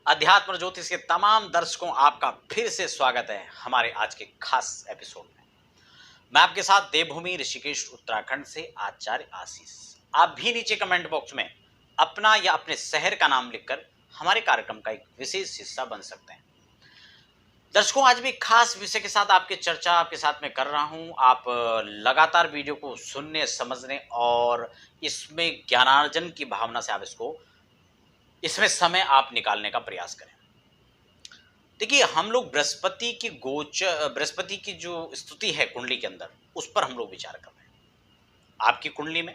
अध्यात्म और ज्योतिष के तमाम दर्शकों आपका फिर से स्वागत है हमारे आज के खास एपिसोड में। मैं आपके साथ देवभूमि ऋषिकेश उत्तराखंड से आचार्य आशीष। आप भी नीचे कमेंट बॉक्स में अपना या अपने शहर का नाम लिखकर हमारे कार्यक्रम का एक विशेष हिस्सा बन सकते हैं। दर्शकों, आज भी खास विषय के साथ आपकी चर्चा आपके साथ में कर रहा हूं। आप लगातार वीडियो को सुनने, समझने और इसमें ज्ञानार्जन की भावना से आप इसमें समय आप निकालने का प्रयास करें। देखिए, हम लोग बृहस्पति की जो स्तुति है कुंडली के अंदर, उस पर हम लोग विचार कर रहे हैं। आपकी कुंडली में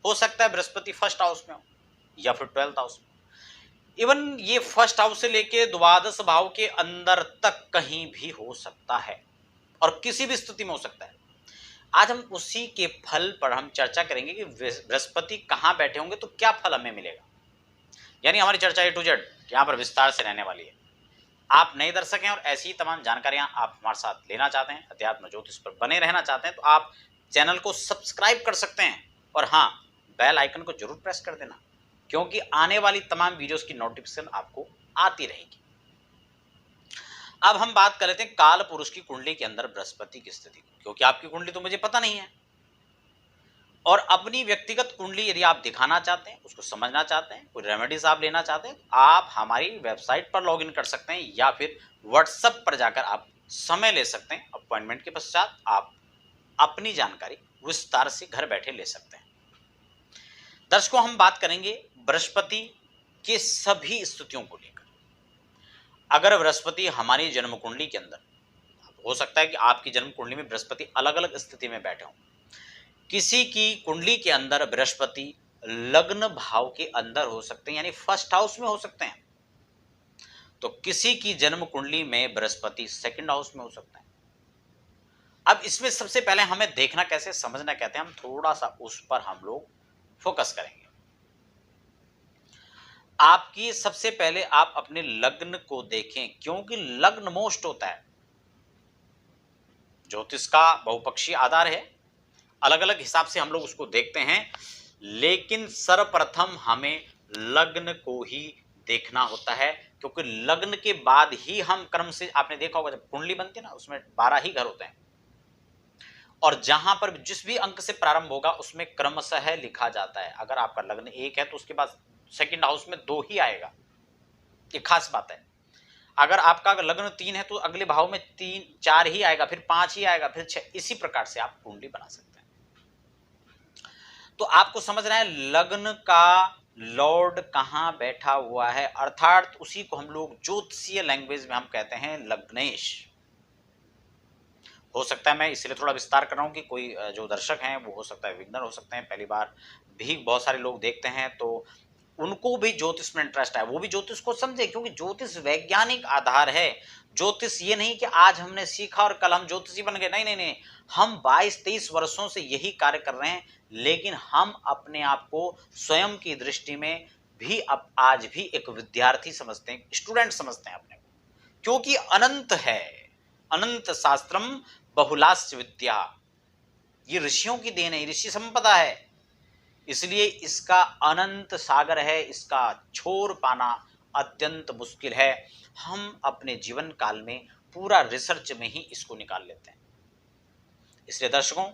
हो सकता है बृहस्पति फर्स्ट हाउस में हो या फिर 12th हाउस में। इवन ये फर्स्ट हाउस से लेके द्वादश भाव के अंदर तक कहीं भी हो सकता है और किसी भी स्थिति में हो सकता है। आज हम उसी के फल पर हम चर्चा करेंगे कि बृहस्पति कहाँ बैठे होंगे तो क्या फल हमें मिलेगा। यानी हमारी चर्चा A to Z यहाँ पर विस्तार से रहने वाली है। आप नए दर्शक हैं और ऐसी ही तमाम जानकारियां आप हमारे साथ लेना चाहते हैं, अध्यात्म ज्योतिष पर बने रहना चाहते हैं, तो आप चैनल को सब्सक्राइब कर सकते हैं और हाँ, बेल आइकन को जरूर प्रेस कर देना, क्योंकि आने वाली तमाम वीडियोस की नोटिफिकेशन आपको आती रहेगी। अब हम बात कर लेते हैं काल पुरुष की कुंडली के अंदर बृहस्पति की स्थिति, क्योंकि आपकी कुंडली तो मुझे पता नहीं है। और अपनी व्यक्तिगत कुंडली यदि आप दिखाना चाहते हैं, उसको समझना चाहते हैं, कोई रेमेडीज आप लेना चाहते हैं, तो आप हमारी वेबसाइट पर लॉगिन कर सकते हैं या फिर व्हाट्सएप पर जाकर आप समय ले सकते हैं। अपॉइंटमेंट के पश्चात आप अपनी जानकारी विस्तार से घर बैठे ले सकते हैं। दर्शकों, हम बात करेंगे बृहस्पति के सभी स्थितियों को लेकर। अगर बृहस्पति हमारी जन्म कुंडली के अंदर, हो सकता है कि आपकी जन्म कुंडली में बृहस्पति अलग अलग स्थिति में बैठे हों। किसी की कुंडली के अंदर बृहस्पति लग्न भाव के अंदर हो सकते हैं, यानी फर्स्ट हाउस में हो सकते हैं, तो किसी की जन्म कुंडली में बृहस्पति सेकंड हाउस में हो सकता है। अब इसमें सबसे पहले हमें देखना कैसे, समझना कहते हैं, हम थोड़ा सा उस पर हम लोग फोकस करेंगे। आपकी सबसे पहले आप अपने लग्न को देखें, क्योंकि लग्न मोस्ट होता है। ज्योतिष का बहुपक्षीय आधार है, अलग अलग हिसाब से हम लोग उसको देखते हैं, लेकिन सर्वप्रथम हमें लग्न को ही देखना होता है, क्योंकि लग्न के बाद ही हम क्रम से, आपने देखा होगा जब कुंडली बनती है ना, उसमें 12 ही घर होते हैं और जहां पर जिस भी अंक से प्रारंभ होगा उसमें क्रमशः लिखा जाता है। अगर आपका लग्न 1 है तो उसके बाद सेकंड हाउस में 2 ही आएगा, ये खास बात है। अगर आपका लग्न 3 है तो अगले भाव में 3 4 ही आएगा, फिर 5 ही आएगा, फिर 6। इसी प्रकार से आप कुंडली बना सकते हैं। तो आपको समझना है लग्न का लॉर्ड कहां बैठा हुआ है, अर्थात उसी को हम लोग ज्योतिषीय लैंग्वेज में हम कहते हैं लग्नेश। हो सकता है मैं इसलिए थोड़ा विस्तार कर रहा हूं कि कोई जो दर्शक हैं वो हो सकता है बिगनर हो सकते हैं, पहली बार भी बहुत सारे लोग देखते हैं, तो उनको भी ज्योतिष में इंटरेस्ट है, वो भी ज्योतिष को समझे, क्योंकि ज्योतिष वैज्ञानिक आधार है। ज्योतिष ये नहीं कि आज हमने सीखा और कल हम ज्योतिषी बन गए, नहीं नहीं नहीं। हम 22-23 वर्षों से यही कार्य कर रहे हैं, लेकिन हम अपने आप को स्वयं की दृष्टि में भी अब आज भी एक विद्यार्थी समझते हैं, स्टूडेंट समझते हैं अपने को, क्योंकि अनंत है। अनंत शास्त्रम बहुलास्य विद्या, ये ऋषियों की देन है, ऋषि संपदा है, इसलिए इसका अनंत सागर है, इसका छोर पाना अत्यंत मुश्किल है। हम अपने जीवन काल में पूरा रिसर्च में ही इसको निकाल लेते हैं। इसलिए दर्शकों,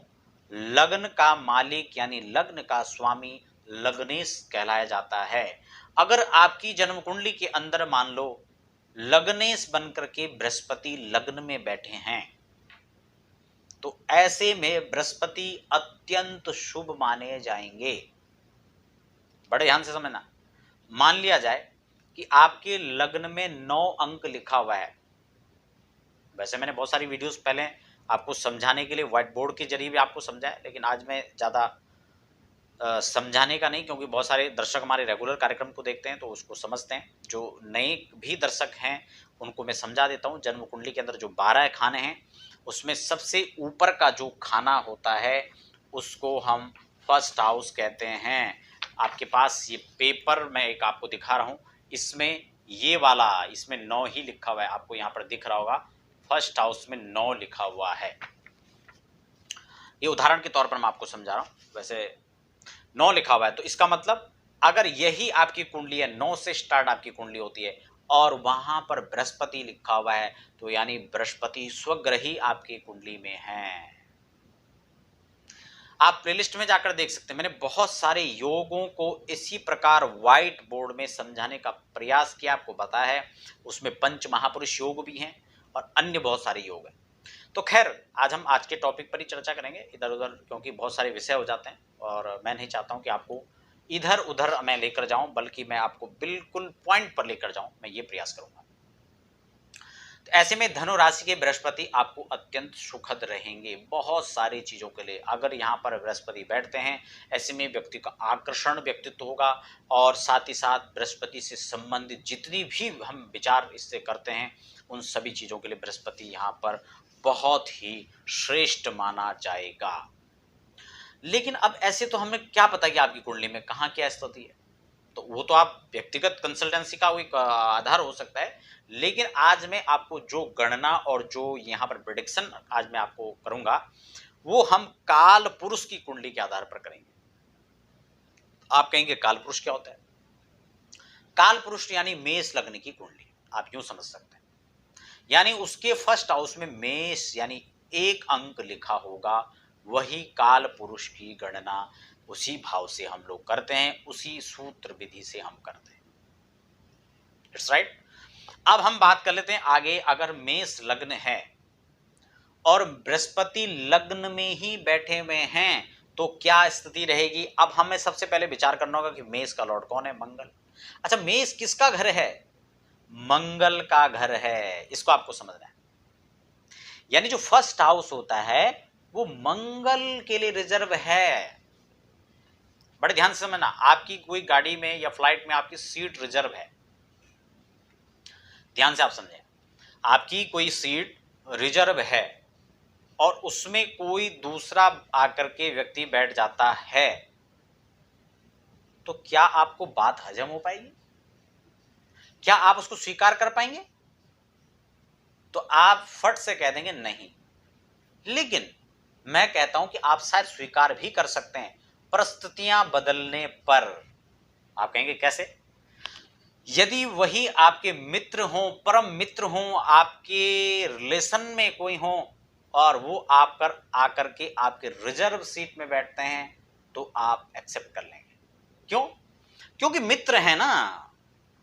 लग्न का मालिक यानी लग्न का स्वामी लग्नेश कहलाया जाता है। अगर आपकी जन्म कुंडली के अंदर मान लो लग्नेश बनकर के बृहस्पति लग्न में बैठे हैं, तो ऐसे में बृहस्पति अत्यंत शुभ माने जाएंगे। बड़े ध्यान से समझना। मान लिया जाए कि आपके लग्न में 9 अंक लिखा हुआ है। वैसे मैंने बहुत सारी वीडियोस पहले आपको समझाने के लिए व्हाइट बोर्ड के जरिए भी आपको समझाया, लेकिन आज मैं ज़्यादा समझाने का नहीं, क्योंकि बहुत सारे दर्शक हमारे रेगुलर कार्यक्रम को देखते हैं तो उसको समझते हैं। जो नए भी दर्शक हैं उनको मैं समझा देता हूँ। जन्म कुंडली के अंदर जो 12 खाने हैं, उसमें सबसे ऊपर का जो खाना होता है उसको हम फर्स्ट हाउस कहते हैं। आपके पास ये पेपर मैं एक आपको दिखा रहा हूँ, इसमें ये वाला, इसमें 9 ही लिखा हुआ है, आपको यहाँ पर दिख रहा होगा, फर्स्ट हाउस में 9 लिखा हुआ है। ये उदाहरण के तौर पर मैं आपको समझा रहा हूँ, वैसे 9 लिखा हुआ है, तो इसका मतलब अगर यही आपकी कुंडली है, 9 से स्टार्ट आपकी कुंडली होती है और वहां पर बृहस्पति लिखा हुआ है, तो यानी बृहस्पति स्वग्रही आपकी कुंडली में है। आप प्लेलिस्ट में जाकर देख सकते हैं, मैंने बहुत सारे योगों को इसी प्रकार व्हाइट बोर्ड में समझाने का प्रयास किया, आपको पता है उसमें पंच महापुरुष योग भी हैं और अन्य बहुत सारे योग हैं। तो खैर आज हम आज के टॉपिक पर ही चर्चा करेंगे, इधर उधर क्योंकि बहुत सारे विषय हो जाते हैं और मैं नहीं चाहता हूं कि आपको इधर उधर मैं लेकर जाऊं, बल्कि मैं आपको बिल्कुल पॉइंट पर लेकर जाऊं, मैं ये प्रयास करूंगा। तो ऐसे में धनु राशि के बृहस्पति आपको अत्यंत सुखद रहेंगे बहुत सारी चीजों के लिए। अगर यहाँ पर बृहस्पति बैठते हैं, ऐसे में व्यक्ति का आकर्षण व्यक्तित्व होगा और साथ ही साथ बृहस्पति से संबंधित जितनी भी हम विचार इससे करते हैं, उन सभी चीजों के लिए बृहस्पति यहाँ पर बहुत ही श्रेष्ठ माना जाएगा। लेकिन अब ऐसे तो हमें क्या पता कि आपकी कुंडली में कहाँ क्या स्थिति है, तो वो तो आप व्यक्तिगत कंसल्टेंसी का एक आधार हो सकता है। लेकिन आज मैं आपको जो गणना और जो यहाँ पर प्रेडिक्शन आज मैं आपको करूंगा, वो हम काल पुरुष की कुंडली के आधार पर करेंगे। आप कहेंगे काल पुरुष क्या होता है? काल पुरुष यानी मेष लग्न की कुंडली, आप यूं समझ सकते हैं। यानी उसके फर्स्ट हाउस में मेष यानी एक अंक लिखा होगा, वही काल पुरुष की गणना उसी भाव से हम लोग करते हैं, उसी सूत्र विधि से हम करते हैं। It's right. अब हम बात कर लेते हैं आगे। अगर मेष लग्न है और बृहस्पति लग्न में ही बैठे हुए हैं तो क्या स्थिति रहेगी? अब हमें सबसे पहले विचार करना होगा कि मेष का लॉर्ड कौन है? मंगल। अच्छा, मेष किसका घर है? मंगल का घर है, इसको आपको समझना है। यानी जो फर्स्ट हाउस होता है वो मंगल के लिए रिजर्व है। बड़े ध्यान से समझना, आपकी कोई गाड़ी में या फ्लाइट में आपकी सीट रिजर्व है, ध्यान से आप समझें, आपकी कोई सीट रिजर्व है और उसमें कोई दूसरा आकर के व्यक्ति बैठ जाता है, तो क्या आपको बात हजम हो पाएगी? क्या आप उसको स्वीकार कर पाएंगे? तो आप फट से कह देंगे नहीं। लेकिन मैं कहता हूं कि आप शायद स्वीकार भी कर सकते हैं परिस्थितियां बदलने पर। आप कहेंगे कैसे? यदि वही आपके मित्र हों, परम मित्र हों, आपके रिलेशन में कोई हो और वो आकर के आपके रिजर्व सीट में बैठते हैं, तो आप एक्सेप्ट कर लेंगे। क्यों? क्योंकि मित्र है ना,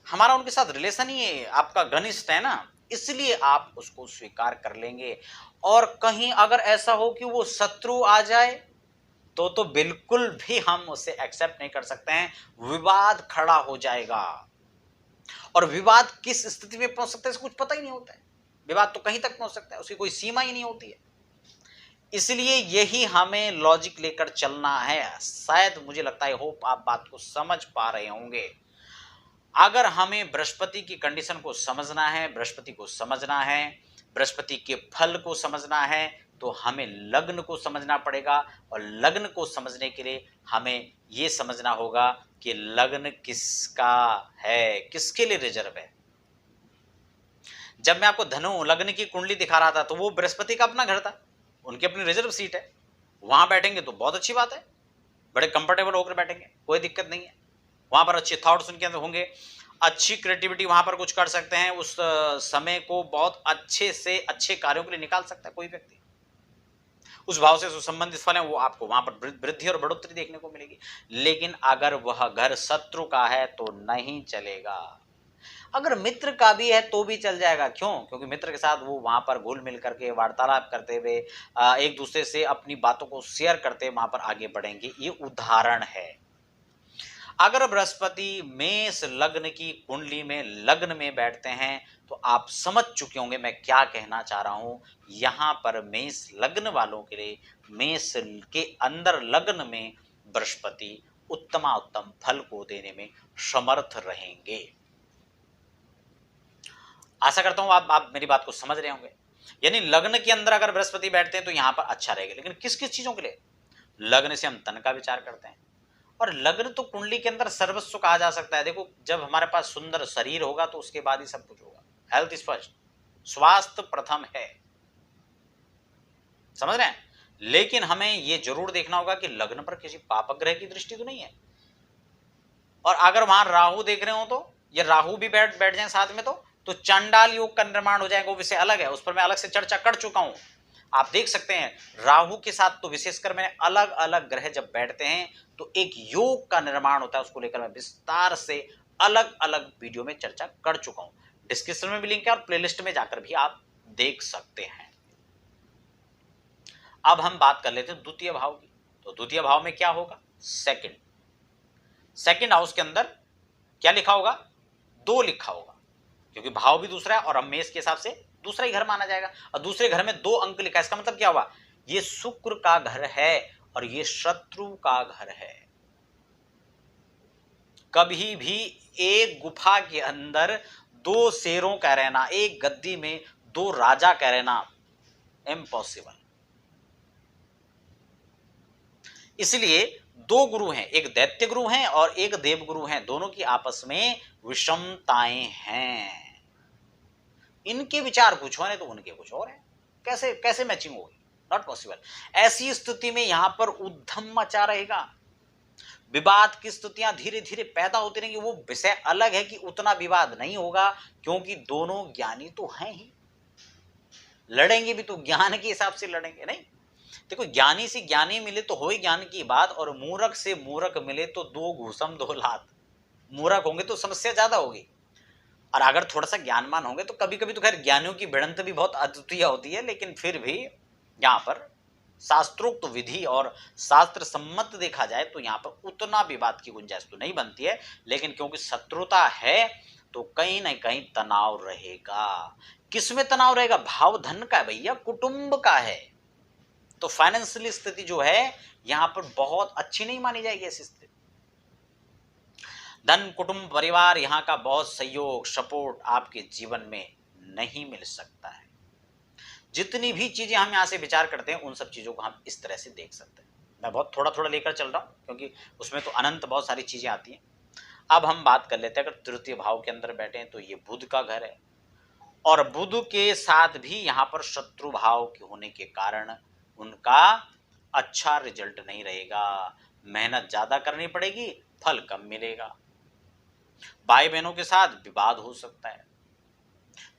हमारा उनके साथ रिलेशन ही है, आपका घनिष्ठ है ना, इसलिए आप उसको स्वीकार कर लेंगे। और कहीं अगर ऐसा हो कि वो शत्रु आ जाए तो बिल्कुल भी हम उसे एक्सेप्ट नहीं कर सकते हैं, विवाद खड़ा हो जाएगा। और विवाद किस स्थिति में पहुंच सकता है इसको कुछ पता ही नहीं होता है। विवाद तो कहीं तक पहुंच सकता है, उसकी कोई सीमा ही नहीं होती है। इसलिए यही हमें लॉजिक लेकर चलना है। शायद मुझे लगता है, होप आप बात को समझ पा रहे होंगे। अगर हमें बृहस्पति की कंडीशन को समझना है, बृहस्पति को समझना है, बृहस्पति के फल को समझना है, तो हमें लग्न को समझना पड़ेगा। और लग्न को समझने के लिए हमें यह समझना होगा कि लग्न किसका है, किसके लिए रिजर्व है। जब मैं आपको धनु लग्न की कुंडली दिखा रहा था तो वो बृहस्पति का अपना घर था, उनकी अपनी रिजर्व सीट है, वहां बैठेंगे तो बहुत अच्छी बात है, बड़े कंफर्टेबल होकर बैठेंगे, कोई दिक्कत नहीं है। वहां पर अच्छे थॉट्स उनके अंदर होंगे, अच्छी क्रिएटिविटी वहां पर कुछ कर सकते हैं, उस समय को बहुत अच्छे से अच्छे कार्यों के लिए निकाल सकता है कोई व्यक्ति। उस भाव से संबंधित फल है वो आपको वहां पर वृद्धि और बढ़ोतरी देखने को मिलेगी। लेकिन अगर वह घर शत्रु का है तो नहीं चलेगा। अगर मित्र का भी है तो भी चल जाएगा। क्यों? क्योंकि मित्र के साथ वो वहां पर घुल मिल करके वार्तालाप करते हुए एक दूसरे से अपनी बातों को शेयर करते वहां पर आगे बढ़ेंगे। ये उदाहरण है। अगर बृहस्पति मेष लग्न की कुंडली में लग्न में बैठते हैं तो आप समझ चुके होंगे मैं क्या कहना चाह रहा हूं। यहां पर मेष लग्न वालों के लिए मेष के अंदर लग्न में बृहस्पति उत्तम फल को देने में समर्थ रहेंगे। आशा करता हूं आप मेरी बात को समझ रहे होंगे। यानी लग्न के अंदर अगर बृहस्पति बैठते हैं तो यहां पर अच्छा रहेगा। लेकिन किस किस चीजों के लिए? लग्न से हम तन का विचार करते हैं, और लग्न तो कुंडली के अंदर सर्वस्व कहा जा सकता है। देखो, जब हमारे पास सुंदर शरीर होगा तो उसके बाद ही सब कुछ होगा। हेल्थ इज फर्स्ट, स्वास्थ्य प्रथम है, समझ रहे हैं। लेकिन हमें यह जरूर देखना होगा कि लग्न पर किसी पाप ग्रह की दृष्टि तो नहीं है। और अगर वहां राहु देख रहे हो तो ये राहु भी बैठ बैठ जाए साथ में तो चंडाल योग का निर्माण हो जाएगा। वो विषय अलग है, उस पर मैं अलग से चर्चा कर चुका हूं। आप देख सकते हैं राहु के साथ तो विशेषकर मैंने अलग अलग ग्रह जब बैठते हैं तो एक योग का निर्माण होता है, उसको लेकर मैं विस्तार से अलग अलग वीडियो में चर्चा कर चुका हूं। डिस्क्रिप्शन में भी लिंक है और प्लेलिस्ट में जाकर भी आप देख सकते हैं। अब हम बात कर लेते हैं द्वितीय भाव की। तो द्वितीय भाव में क्या होगा? सेकंड हाउस के अंदर क्या लिखा होगा? 2 लिखा होगा, क्योंकि भाव भी दूसरा है और अब मेष के हिसाब से दूसरा ही घर माना जाएगा। और दूसरे घर में 2 अंक लिखा है, इसका मतलब क्या हुआ? ये शुक्र का घर है और ये शत्रु का घर है। कभी भी एक गुफा के अंदर 2 शेरों का रहना, एक गद्दी में 2 राजा का रहना इम्पॉसिबल। इसलिए 2 गुरु हैं, एक दैत्य गुरु हैं और एक देव गुरु हैं, दोनों की आपस में विषमताएं हैं। इनके विचार कुछ हो नहीं तो उनके कुछ और है। कैसे कैसे मैचिंग होगी? Not possible. ऐसी स्थिति में यहां पर उद्यम मचा रहेगा, विवाद की स्थितियां धीरे धीरे पैदा होती रहेंगी। वो विषय अलग है कि उतना विवाद नहीं होगा, क्योंकि दोनों ज्ञानी तो हैं ही। लड़ेंगे भी तो ज्ञान के हिसाब से लड़ेंगे। नहीं, देखो, ज्ञानी से ज्ञानी मिले तो हो ही ज्ञान की बात, और मूर्ख से मूर्ख मिले तो 2 घूसम 2 लात। मूर्ख होंगे तो समस्या ज्यादा होगी, और अगर थोड़ा सा ज्ञानमान होंगे तो कभी कभी तो खैर ज्ञानियों की भिड़ंत भी बहुत अद्वितीय होती है, लेकिन फिर भी यहाँ पर शास्त्रोक्त विधि और शास्त्र सम्मत देखा जाए तो यहाँ पर उतना विवाद की गुंजाइश तो नहीं बनती है। लेकिन क्योंकि शत्रुता है तो कहीं ना कहीं तनाव रहेगा। किसमें तनाव रहेगा? भाव धन का है भैया, कुटुंब का है। तो फाइनेंशियल स्थिति जो है यहां पर बहुत अच्छी नहीं मानी जाएगी। ऐसी स्थिति, धन, कुटुंब, परिवार, यहाँ का बहुत सहयोग, सपोर्ट आपके जीवन में नहीं मिल सकता है। जितनी भी चीजें हम यहाँ से विचार करते हैं उन सब चीजों को हम इस तरह से देख सकते हैं। मैं बहुत थोड़ा थोड़ा लेकर चल रहा हूँ, क्योंकि उसमें तो अनंत बहुत सारी चीजें आती हैं। अब हम बात कर लेते हैं, अगर तृतीय भाव के अंदर बैठे हैं तो ये बुध का घर है, और बुध के साथ भी यहाँ पर शत्रु भाव के होने के कारण उनका अच्छा रिजल्ट नहीं रहेगा। मेहनत ज्यादा करनी पड़ेगी, फल कम मिलेगा। भाई बहनों के साथ विवाद हो सकता है,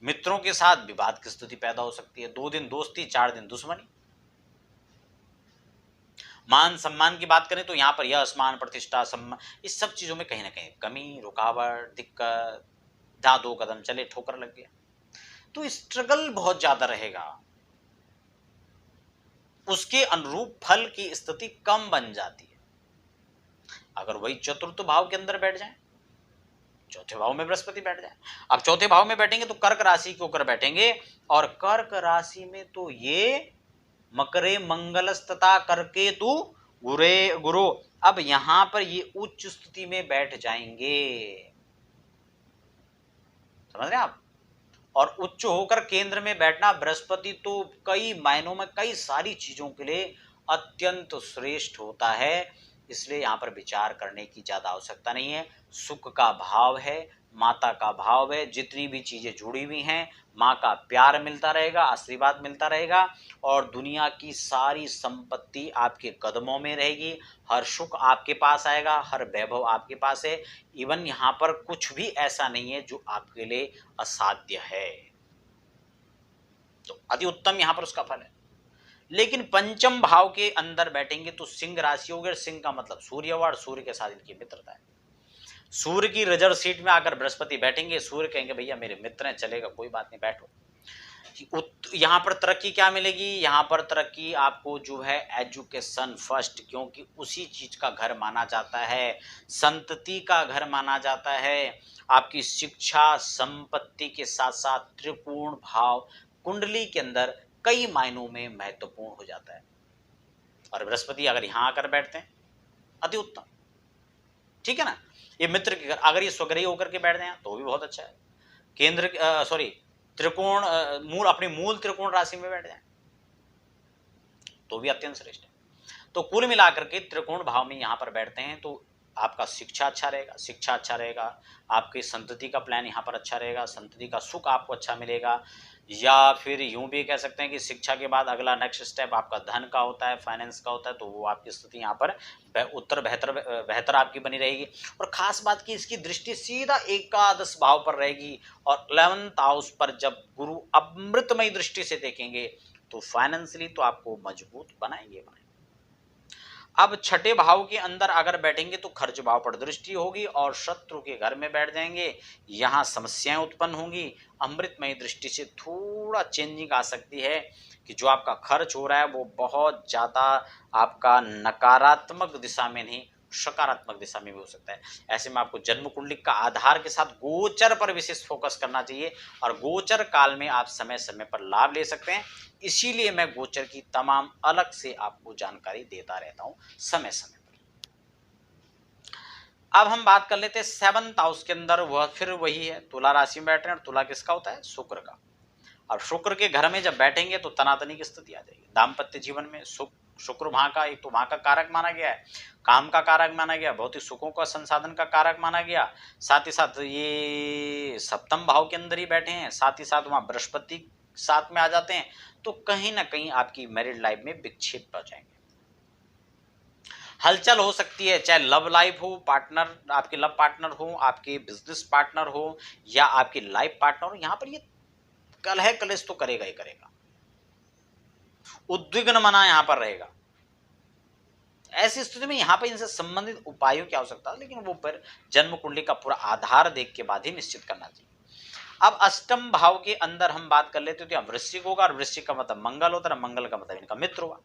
मित्रों के साथ विवाद की स्थिति पैदा हो सकती है। 2 दिन दोस्ती, 4 दिन दुश्मनी। मान सम्मान की बात करें तो यहाँ पर यश, मान, प्रतिष्ठा, सम्मान, इस सब चीजों में कहीं ना कहीं कमी, रुकावट, दिक्कत, जहां 2 कदम चले ठोकर लग गया, तो स्ट्रगल बहुत ज्यादा रहेगा। उसके अनुरूप फल की स्थिति कम बन जाती है। अगर वही चतुर्थ भाव के अंदर बैठ जाए, चौथे भाव में बृहस्पति बैठ जाए, अब चौथे भाव में बैठेंगे तो कर्क राशि के ऊपर बैठेंगे, और कर्क राशि में तो ये मकरे मंगलस्तता करके तू गुरे गुरु, अब यहां पर ये उच्च स्थिति में बैठ जाएंगे। समझ रहे हैं आप? और उच्च होकर केंद्र में बैठना बृहस्पति तो कई मायनों में कई सारी चीजों के लिए अत्यंत श्रेष्ठ होता है। इसलिए यहाँ पर विचार करने की ज्यादा आवश्यकता नहीं है। सुख का भाव है, माता का भाव है, जितनी भी चीजें जुड़ी हुई हैं, माँ का प्यार मिलता रहेगा, आशीर्वाद मिलता रहेगा, और दुनिया की सारी संपत्ति आपके कदमों में रहेगी। हर सुख आपके पास आएगा, हर वैभव आपके पास है। इवन यहाँ पर कुछ भी ऐसा नहीं है जो आपके लिए असाध्य है। तो अति उत्तम यहाँ पर उसका फल है। लेकिन पंचम भाव के अंदर बैठेंगे तो सिंह राशि हो गया। सिंह का मतलब सूर्य हुआ, और सूर्य के साथ इनकी मित्रता है। सूर्य की रिजर्व सीट में आकर बृहस्पति बैठेंगे, सूर्य कहेंगे भैया मेरे मित्र हैं, चलेगा, कोई बात नहीं, बैठो। यहाँ पर तरक्की क्या मिलेगी? यहाँ पर तरक्की आपको जो है एजुकेशन फर्स्ट, क्योंकि उसी चीज का घर माना जाता है, संतति का घर माना जाता है। आपकी शिक्षा, संपत्ति के साथ साथ त्रिकोण भाव कुंडली के अंदर कई मायनों में महत्वपूर्ण हो जाता है। और बृहस्पति अगर यहाँ आकर बैठते हैं अति उत्तम, ठीक है ना। ये मित्र के घर, अगर ये स्वग्रही होकर के बैठ जाए तो भी बहुत अच्छा है। केंद्र त्रिकोण मूल, अपनी मूल त्रिकोण राशि में बैठ जाए तो भी अत्यंत श्रेष्ठ है। तो कुल मिलाकर के त्रिकोण भाव में यहां पर बैठते हैं तो आपका शिक्षा अच्छा रहेगा, शिक्षा अच्छा रहेगा, आपकी संतति का प्लान यहाँ पर अच्छा रहेगा, संतति का सुख आपको अच्छा मिलेगा। या फिर यूँ भी कह सकते हैं कि शिक्षा के बाद अगला नेक्स्ट स्टेप आपका धन का होता है, फाइनेंस का होता है, तो वो आपकी स्थिति यहाँ पर बेहतर आपकी बनी रहेगी। और ख़ास बात कि इसकी दृष्टि सीधा एकादश भाव पर रहेगी और 11th हाउस पर जब गुरु अमृतमयी दृष्टि से देखेंगे, तो फाइनेंशियली तो आपको मजबूत बनाएँगे। अब छठे भाव के अंदर अगर बैठेंगे तो खर्च भाव पर दृष्टि होगी और शत्रु के घर में बैठ जाएंगे, यहाँ समस्याएं उत्पन्न होंगी। अमृतमय दृष्टि से थोड़ा चेंजिंग आ सकती है कि जो आपका खर्च हो रहा है वो बहुत ज़्यादा आपका नकारात्मक दिशा में नहीं, सकारात्मक दिशा में भी हो सकता है। ऐसे में आपको जन्म कुंडली का आधार के साथ गोचर पर विशेष फोकस करना चाहिए और गोचर काल में आप समय समय पर लाभ ले सकते हैं। इसीलिए मैं गोचर की तमाम अलग से आपको जानकारी देता रहता हूं समय समय पर। अब हम बात कर लेते हैं 7th हाउस के अंदर, वह फिर वही है, तुला राशि में बैठ रहे हैं और तुला किसका होता है? शुक्र का। और शुक्र के घर में जब बैठेंगे तो तनातनी की स्थिति आ जाएगी। दाम्पत्य जीवन में शुक्र वहां का, एक तो वहां का कारक माना गया है, काम का कारक माना गया, भौतिक सुखों का संसाधन का कारक माना गया। साथ ही साथ ये सप्तम भाव के अंदर ही बैठे हैं, साथ ही साथ वहां बृहस्पति साथ में आ जाते हैं, तो कहीं ना कहीं आपकी मैरिड लाइफ में विक्षेप पड़ जाएंगे। हलचल हो सकती है, चाहे लव लाइफ हो, पार्टनर आपके लव पार्टनर हो, आपके बिजनेस पार्टनर हो या आपकी लाइफ पार्टनर हो, यहां पर ये कलह कलेश तो करेगा ही करेगा, उद्विग्न मना यहां पर रहेगा। ऐसी स्थिति में यहां पर इनसे संबंधित उपायों की आवश्यकता है, लेकिन वो पर जन्म कुंडली का पूरा आधार देख के बाद ही निश्चित करना चाहिए। अब अष्टम भाव के अंदर हम बात कर लेते हैं तो यहाँ वृश्चिक होगा और वृश्चिक का मतलब मंगल होता है, मंगल का मतलब इनका मित्र होगा।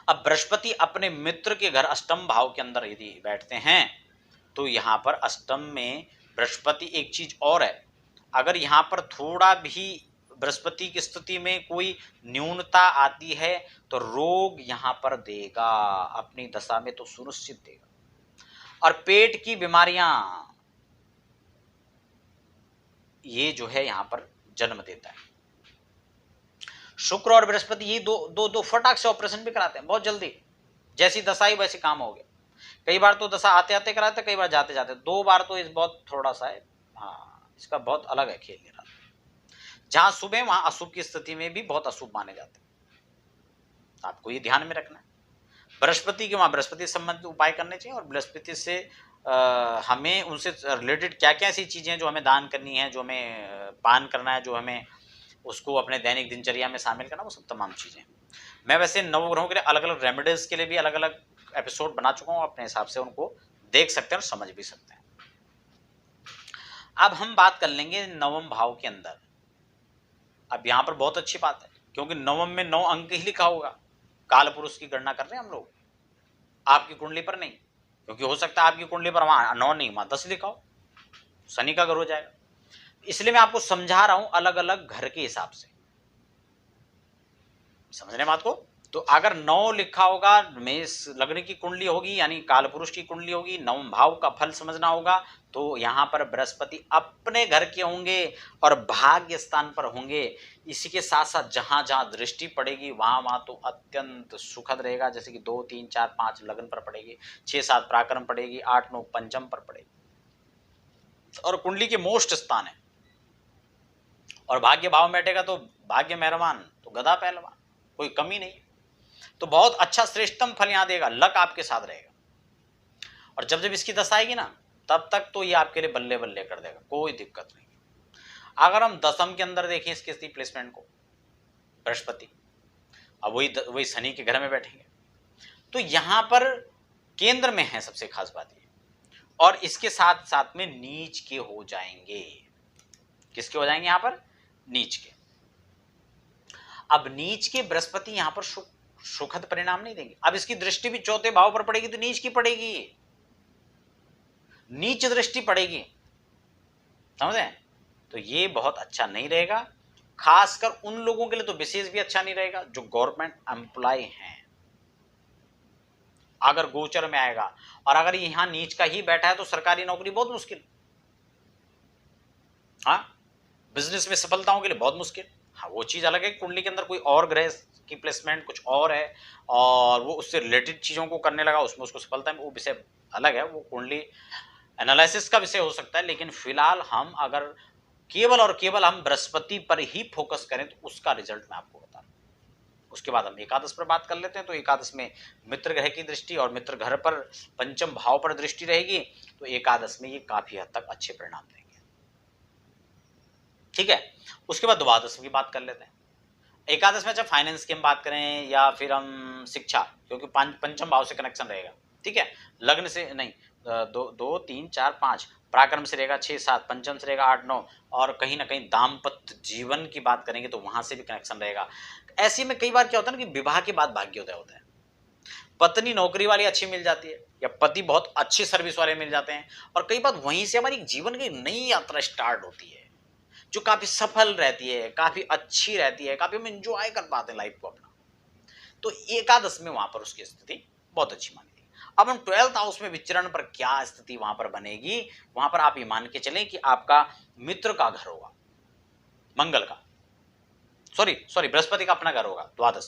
अब बृहस्पति अपने मित्र के घर अष्टम भाव के अंदर यदि बैठते हैं तो यहाँ पर अष्टम में बृहस्पति एक चीज और है, अगर यहाँ पर थोड़ा भी बृहस्पति की स्थिति में कोई न्यूनता आती है तो रोग यहाँ पर देगा, अपनी दशा में तो सुनिश्चित देगा। और पेट की बीमारियां ये जो है यहाँ पर जन्म देता है। शुक्र और बृहस्पति ये दो फटाक से ऑपरेशन भी कराते हैं बहुत जल्दी, जैसी दशा ही वैसे काम हो गया। कई बार तो दशा आते आते कराते, कई बार जाते जाते, 2 बार तो इस बहुत थोड़ा सा है। हाँ, इसका बहुत अलग है खेल रहा। जहां शुभ है वहां अशुभ की स्थिति में भी बहुत अशुभ माने जाते हैं, आपको ये ध्यान में रखना है। बृहस्पति के वहां बृहस्पति संबंधित उपाय करने चाहिए और बृहस्पति से हमें उनसे रिलेटेड क्या क्या ऐसी चीजें जो हमें दान करनी है, जो हमें पान करना है, जो हमें उसको अपने दैनिक दिनचर्या में शामिल करना, वो सब तमाम चीजें। मैं वैसे नवग्रहों के लिए अलग अलग रेमेडीज के लिए भी अलग अलग एपिसोड बना चुका हूँ, अपने हिसाब से उनको देख सकते हैं और समझ भी सकते हैं। अब हम बात कर लेंगे नवम भाव के अंदर। अब यहाँ पर बहुत अच्छी बात है क्योंकि नवम में 9 अंक ही लिखा होगा, काल पुरुष की गणना कर रहे हैं हम लोग, आपकी कुंडली पर नहीं, क्योंकि हो सकता है आपकी कुंडली पर वहां 9 नहीं वहां 10 लिखा हो, शनि का घर हो जाएगा। इसलिए मैं आपको समझा रहा हूं अलग अलग घर के हिसाब से, समझने बात को। तो अगर 9 लिखा होगा, मेष लग्न की कुंडली होगी यानी काल पुरुष की कुंडली होगी, नवम भाव का फल समझना होगा, तो यहां पर बृहस्पति अपने घर के होंगे और भाग्य स्थान पर होंगे। इसी के साथ साथ जहां जहां दृष्टि पड़ेगी वहां वहां तो अत्यंत सुखद रहेगा, जैसे कि 2, 3, 4, 5 लग्न पर पड़ेगी, 6, 7 पराक्रम पड़ेगी, 8, 9 पंचम पर पड़ेगी और कुंडली के मोस्ट स्थान है। और भाग्य भाव में बैठेगा तो भाग्य मेहरबान तो गधा पहलवान, कोई कमी नहीं। तो बहुत अच्छा श्रेष्ठतम फल यहां देगा, लक आपके साथ रहेगा। और जब जब इसकी दशा आएगी ना तब तक तो ये आपके लिए बल्ले बल्ले कर देगा, कोई दिक्कत नहीं। अगर हम दशम के अंदर देखें इसके प्लेसमेंट को, बृहस्पति अब वही शनि के घर में बैठेंगे, तो यहां पर केंद्र में है सबसे खास बात ये, और इसके साथ साथ में नीच के हो जाएंगे। किसके हो जाएंगे? यहां पर नीच के। अब नीच के बृहस्पति यहां पर सुखद परिणाम नहीं देंगे। अब इसकी दृष्टि भी चौथे भाव पर पड़ेगी तो नीच की पड़ेगी, नीच दृष्टि पड़ेगी, समझे? तो ये बहुत अच्छा नहीं रहेगा, खासकर उन लोगों के लिए तो विशेष भी अच्छा नहीं रहेगा जो गवर्नमेंट एम्प्लॉय हैं। अगर गोचर में आएगा और अगर यहां नीच का ही बैठा है तो सरकारी नौकरी बहुत मुश्किल, हाँ, बिजनेस में सफलताओं के लिए बहुत मुश्किल, हाँ, वो चीज़ अलग है कि कुंडली के अंदर कोई और ग्रह की प्लेसमेंट कुछ और है और वो उससे रिलेटेड चीज़ों को करने लगा, उसमें उसको सफलता है, वो विषय अलग है, वो कुंडली एनालिसिस का विषय हो सकता है। लेकिन फिलहाल हम अगर केवल और केवल हम बृहस्पति पर ही फोकस करें तो उसका रिजल्ट मैं आपको बता रहा हूं। उसके बाद हम एकादश पर बात कर लेते हैं। तो एकादश में मित्र ग्रह की दृष्टि और मित्र घर पर पंचम भाव पर दृष्टि रहेगी, तो एकादश में ये काफी हद तक अच्छे परिणाम देंगे। ठीक है, उसके बाद द्वादश की बात कर लेते हैं। एकादश में चाहे फाइनेंस की हम बात करें या फिर हम शिक्षा, क्योंकि पंचम भाव से कनेक्शन रहेगा। ठीक है, लग्न से नहीं, दो दो तीन चार पांच, पराक्रम से रहेगा 6 7, पंचम से रहेगा 8 9, और कहीं ना कहीं दाम्पत्य जीवन की बात करेंगे तो वहां से भी कनेक्शन रहेगा। ऐसे में कई बार क्या होता है ना कि विवाह के बाद भाग्योदय होता है, पत्नी नौकरी वाली अच्छी मिल जाती है या पति बहुत अच्छी सर्विस वाले मिल जाते हैं, और कई बार वहीं से हमारी जीवन की नई यात्रा स्टार्ट होती है जो काफी सफल रहती है, काफी अच्छी रहती है, काफी हम एंजॉय कर पाते हैं लाइफ को अपना। तो एकादश में वहां पर उसकी स्थिति बहुत अच्छी मानी गई। अब हम 12th हाउस में विचरण पर क्या स्थिति वहां पर बनेगी, वहां पर आप ये मान के चलें कि आपका मित्र का घर होगा, मंगल का, सॉरी बृहस्पति का अपना घर होगा, द्वादश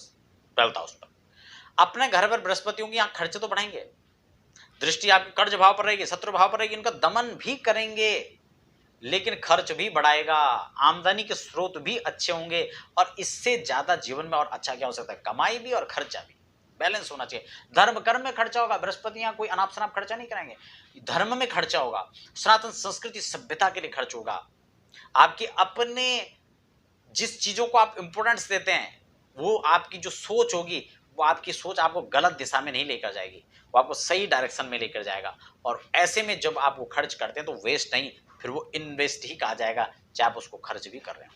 12th हाउस पर। अपने घर पर बृहस्पति होंगे, यहाँ खर्च तो बढ़ाएंगे, दृष्टि आपके कर्ज भाव पर रहेगी, शत्रु भाव पर रहेगी, इनका दमन भी करेंगे, लेकिन खर्च भी बढ़ाएगा, आमदनी के स्रोत भी अच्छे होंगे, और इससे ज्यादा जीवन में और अच्छा क्या हो सकता है, कमाई भी और खर्चा भी बैलेंस होना चाहिए। धर्म कर्म में खर्चा होगा, बृहस्पति यहाँ कोई अनाप शनाप खर्चा नहीं कराएंगे, धर्म में खर्चा होगा, सनातन संस्कृति सभ्यता के लिए खर्च होगा, आपके अपने जिस चीजों को आप इंपोर्टेंस देते हैं वो आपकी जो सोच होगी, वो आपकी सोच आपको गलत दिशा में नहीं लेकर जाएगी, वो आपको सही डायरेक्शन में लेकर जाएगा। और ऐसे में जब आप वो खर्च करते हैं तो वेस्ट नहीं, फिर वो इन्वेस्ट ही कहा जाएगा, चाहे आप उसको खर्च भी कर रहे हो।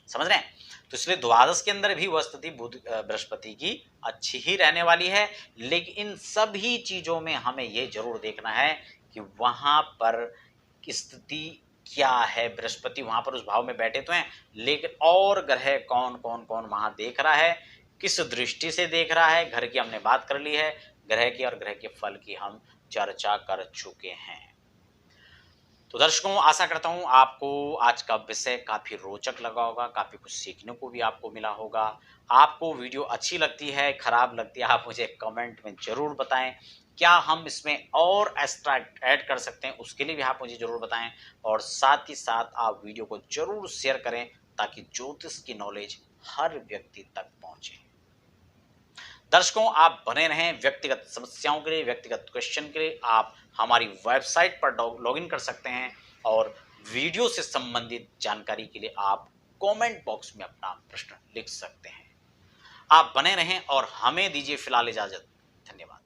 समझ रहे हैं? तो इसलिए द्वादश के अंदर भी वह स्थिति बुध बृहस्पति की अच्छी ही रहने वाली है, लेकिन इन सभी चीजों में हमें यह जरूर देखना है कि वहां पर स्थिति क्या है। बृहस्पति वहां पर उस भाव में बैठे तो हैं, लेकिन और ग्रह कौन कौन कौन वहां देख रहा है, किस दृष्टि से देख रहा है, घर की हमने बात कर ली है, ग्रह की और ग्रह के फल की हम चर्चा कर चुके हैं। तो दर्शकों, आशा करता हूं आपको आज का विषय काफी रोचक लगा होगा, काफी कुछ सीखने को भी आपको मिला होगा। आपको वीडियो अच्छी लगती है, खराब लगती है, आप मुझे कमेंट में जरूर बताएं। क्या हम इसमें और एक्स्ट्रा ऐड कर सकते हैं, उसके लिए भी आप मुझे जरूर बताएं, और साथ ही साथ आप वीडियो को जरूर शेयर करें ताकि ज्योतिष की नॉलेज हर व्यक्ति तक पहुंचे। दर्शकों, आप बने रहें। व्यक्तिगत समस्याओं के लिए, व्यक्तिगत क्वेश्चन के लिए आप हमारी वेबसाइट पर लॉगिन कर सकते हैं, और वीडियो से संबंधित जानकारी के लिए आप कमेंट बॉक्स में अपना प्रश्न लिख सकते हैं। आप बने रहें और हमें दीजिए फिलहाल इजाजत। धन्यवाद।